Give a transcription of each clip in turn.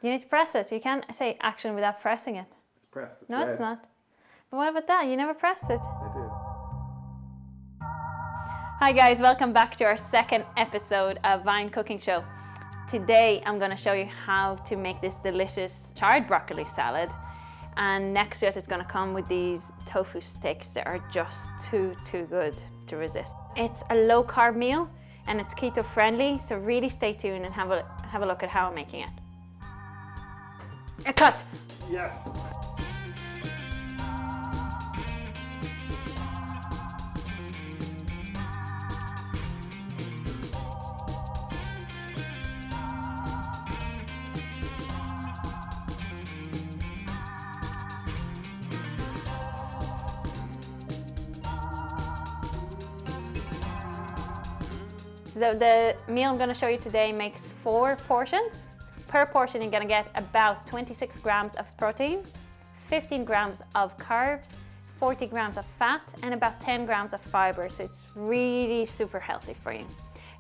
You need to press it. You can't say action without pressing it. It's pressed. It's no, red. it's not. But what about that? You never pressed it. I did. Hi guys, welcome back to our second episode of Vine Cooking Show. Today I'm going to show you how to make this delicious charred broccoli salad. And next to it, it's going to come with these tofu sticks that are just too good to resist. It's a low carb meal and it's keto friendly, so really stay tuned and have a look at how I'm making it. A cut! Yes! So the meal I'm going to show you today makes 4 portions. Per portion you're going to get about 26 grams of protein, 15 grams of carbs, 40 grams of fat and about 10 grams of fiber. So it's really super healthy for you.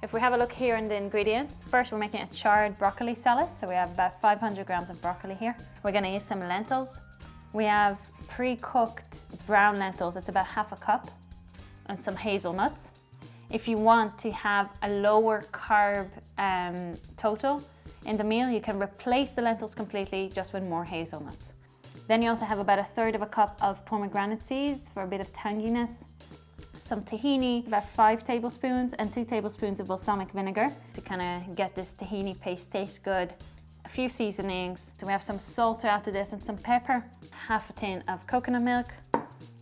If we have a look here in the ingredients, first we're making a charred broccoli salad. So we have about 500 grams of broccoli here. We're going to use some lentils. We have pre-cooked brown lentils, it's about half a cup, and some hazelnuts. If you want to have a lower carb total in the meal, you can replace the lentils completely just with more hazelnuts. Then you also have about 1/3 of a cup of pomegranate seeds for a bit of tanginess, some tahini, about 5 tablespoons, and 2 tablespoons of balsamic vinegar to kind of get this tahini paste taste good. A few seasonings. So we have some salt to add to this and some pepper, half a tin of coconut milk,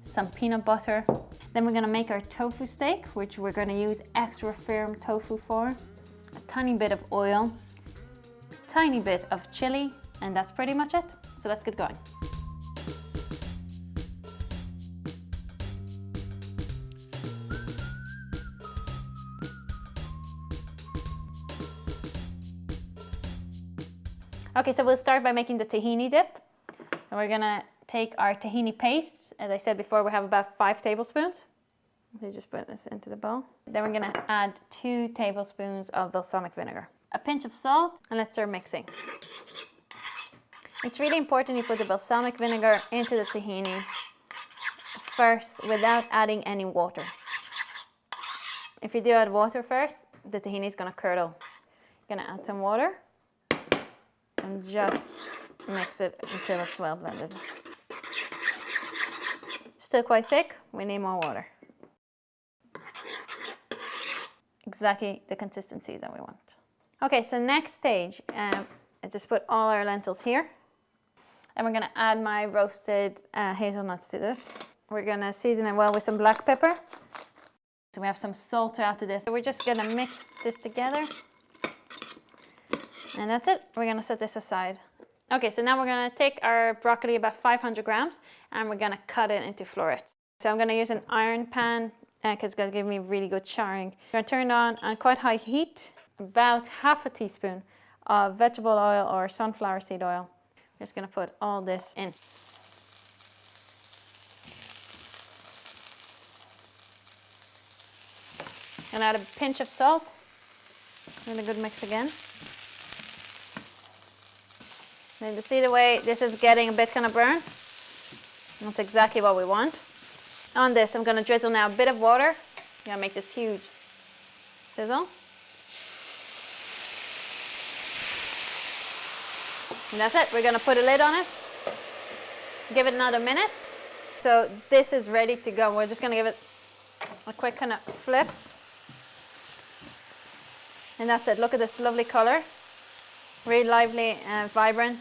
some peanut butter. Then we're going to make our tofu steak, which we're going to use extra firm tofu for. A tiny bit of oil, tiny bit of chili, and that's pretty much it. So let's get going. Okay, so we'll start by making the tahini dip. And we're going to take our tahini paste. As I said before, we have about 5 tablespoons. We just put this into the bowl. Then we're going to add 2 tablespoons of balsamic vinegar, a pinch of salt, and let's start mixing. It's really important you put the balsamic vinegar into the tahini first without adding any water. If you do add water first, the tahini is going to curdle. You're going to add some water and just mix it until it's well blended. Still quite thick, we need more water. Exactly the consistency that we want. Okay, so next stage, I just put all our lentils here. And we're gonna add my roasted hazelnuts to this. We're gonna season it well with some black pepper. So we have some salt to add to this. So we're just gonna mix this together. And that's it, we're gonna set this aside. Okay, so now we're gonna take our broccoli, about 500 grams, and we're gonna cut it into florets. So I'm gonna use an iron pan, because it's gonna give me really good charring. I'm gonna turn it on quite high heat, about half a teaspoon of vegetable oil or sunflower seed oil. I'm just gonna put all this in. And add a pinch of salt. Really good mix again. Then you see the way this is getting a bit kind of burnt? That's exactly what we want. On this, I'm going to drizzle now a bit of water. I'm going to make this huge sizzle. And that's it. We're going to put a lid on it. Give it another minute. So this is ready to go. We're just going to give it a quick kind of flip. And that's it. Look at this lovely color. Really lively and vibrant,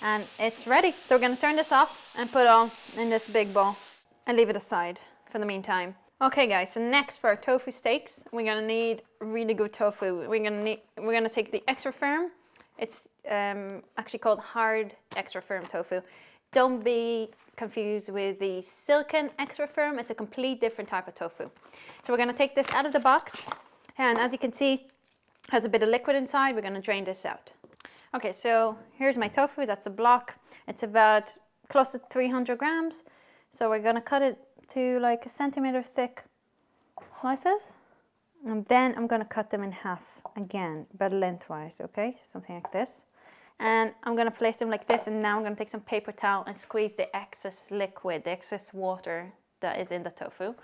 and it's ready. So we're going to turn this off and put it all in this big bowl and leave it aside for the meantime. Okay guys, so next for our tofu steaks, we're going to need really good tofu. We're going to take the extra firm. It's actually called hard extra firm tofu. Don't be confused with the silken extra firm. It's a complete different type of tofu. So we're going to take this out of the box, and as you can see, it has a bit of liquid inside. We're going to drain this out. Okay, so here's my tofu. That's a block. It's about close to 300 grams. So we're going to cut it to like 1 centimeter thick slices. And then I'm going to cut them in half again, but lengthwise, okay? Something like this. And I'm gonna place them like this, and now I'm gonna take some paper towel and squeeze the excess liquid, the excess water that is in the tofu.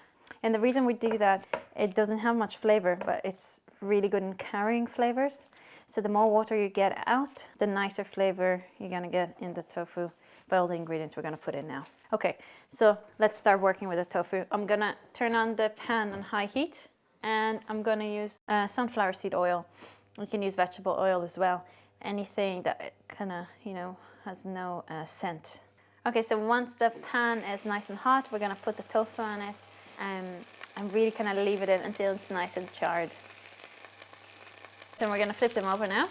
And the reason we do that, it doesn't have much flavor, but it's really good in carrying flavors. So the more water you get out, the nicer flavor you're gonna get in the tofu by all the ingredients we're gonna put in now. Okay, so let's start working with the tofu. I'm gonna turn on the pan on high heat, and I'm gonna use sunflower seed oil. You can use vegetable oil as well. Anything that kinda, you know, has no scent. Okay, so once the pan is nice and hot, we're gonna put the tofu on it and really kind of leave it in until it's nice and charred. Then we're gonna flip them over now.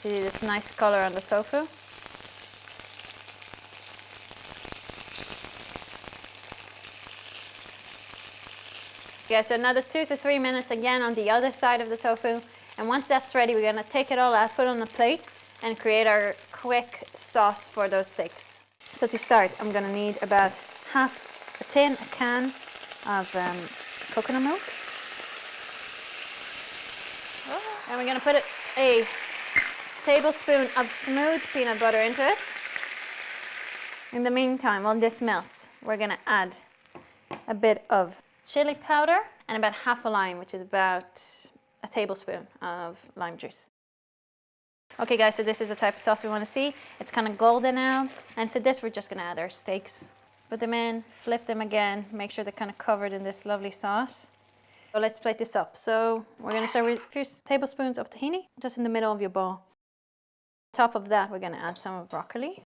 See this nice color on the tofu. Yeah, so another 2 to 3 minutes again on the other side of the tofu. And once that's ready, we're gonna take it all out, put it on the plate, and create our quick sauce for those sticks. So to start, I'm gonna need about half a can of coconut milk. And we're gonna put a tablespoon of smooth peanut butter into it. In the meantime, while this melts, we're gonna add a bit of chili powder and about half a lime, which is about a tablespoon of lime juice. Okay guys, so this is the type of sauce we want to see. It's kind of golden now, and to this we're just going to add our steaks. Put them in, flip them again, make sure they're kind of covered in this lovely sauce. So let's plate this up. So we're going to start with a few tablespoons of tahini, just in the middle of your bowl. On top of that, we're going to add some of broccoli,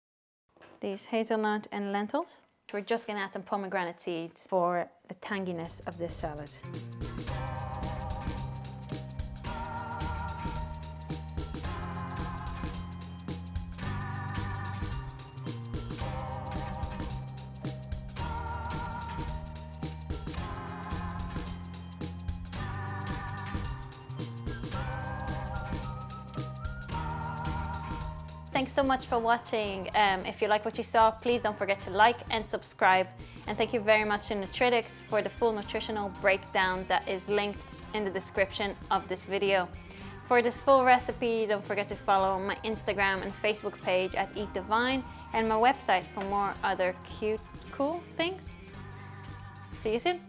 these hazelnut and lentils. We're just going to add some pomegranate seeds for the tanginess of this salad. Thanks so much for watching. If you like what you saw, please don't forget to like and subscribe. And thank you very much to Nutritics for the full nutritional breakdown that is linked in the description of this video. For this full recipe, don't forget to follow my Instagram and Facebook page at Eat Divine, and my website for more other cute, cool things. See you soon.